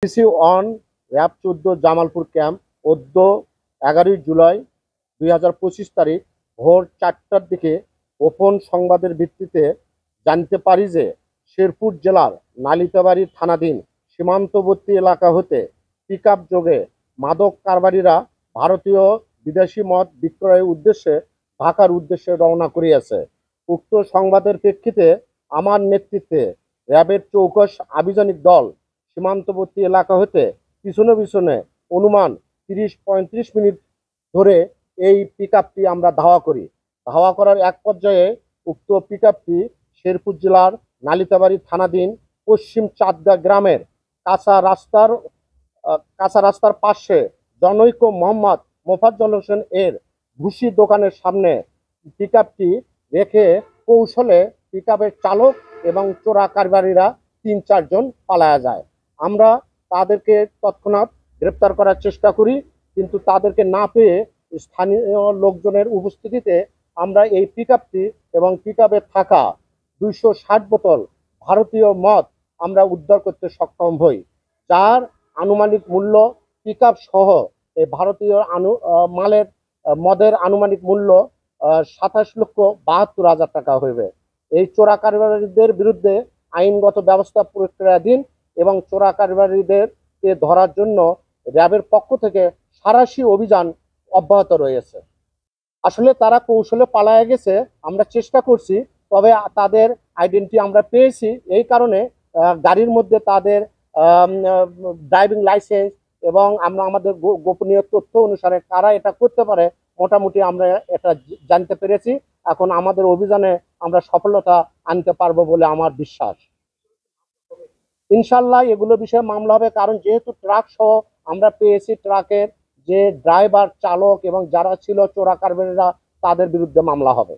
CC on RAB 14 Jamalpur camp অদ্য 11 জুলাই 2025 তারিখ ভোর 4টার দিকে গোপন সংবাদের ভিত্তিতে জানতে পারি যে শেরপুর জেলার নালিতাবাড়ি থানাধীন সীমান্তবর্তী এলাকা হতে পিকআপ যোগে মাদক কারবারিরা ভারতীয় বিদেশি মদ বিক্রয়ের উদ্দেশ্যে ঢাকার উদ্দেশ্যে রওনা করিয়াছে। উক্ত সংবাদের প্রেক্ষিতে আমার নেতৃত্বে র্যাবের চৌকস আভিযানিক দল সীমান্তবর্তী এলাকা হতে পিছনে পিছনে অনুমান 30-35 মিনিট ধরে এই পিকআপটি আমরা ধাওয়া করি। ধাওয়া করার এক পর্যায়ে উক্ত পিকআপটি শেরপুর জেলার নালিতাবাড়ি থানাধীন পশ্চিম চাঁদগা গ্রামের কাঁচা রাস্তার পাশে জনৈক মোহাম্মদ মোফাজ্জল হোসেন এর ভুসি দোকানের সামনে পিকআপটি রেখে কৌশলে পিকআপের চালক এবং চোরা কারবারিরা 3-4 জন পালায়া যায়। আমরা তাদেরকে তৎক্ষণাৎ গ্রেপ্তার করার চেষ্টা করি, কিন্তু তাদেরকে না পেয়ে স্থানীয় লোকজনের উপস্থিতিতে আমরা এই পিকআপটি এবং পিকআপে থাকা 260 বোতল ভারতীয় মদ আমরা উদ্ধার করতে সক্ষম হই, যার আনুমানিক মূল্য পিকআপ সহ এই ভারতীয় মদের আনুমানিক মূল্য 27,72,000 টাকা হইবে। এই চোরা কারবারিদের বিরুদ্ধে আইনগত ব্যবস্থা প্রক্রিয়াধীন এবং চোরা কারবারিদেরকে ধরার জন্য র্যাবের পক্ষ থেকে সাঁড়াশি অভিযান অব্যাহত রয়েছে। আসলে তারা কৌশলে পালায়ে গেছে, আমরা চেষ্টা করছি, তবে তাদের আইডেন্টি আমরা পেয়েছি। এই কারণে গাড়ির মধ্যে তাদের ড্রাইভিং লাইসেন্স এবং আমরা আমাদের গোপনীয় তথ্য অনুসারে কারা এটা করতে পারে মোটামুটি আমরা এটা জানতে পেরেছি। এখন আমাদের অভিযানে আমরা সফলতা আনতে পারবো বলে আমার বিশ্বাস। ইনশাল্লাহ এগুলো বিষয়ে মামলা হবে, কারণ যেহেতু ট্রাক সহ আমরা পেয়েছি, ট্রাকের যে ড্রাইভার, চালক এবং যারা ছিল চোরা কারবারিরা, তাদের বিরুদ্ধে মামলা হবে।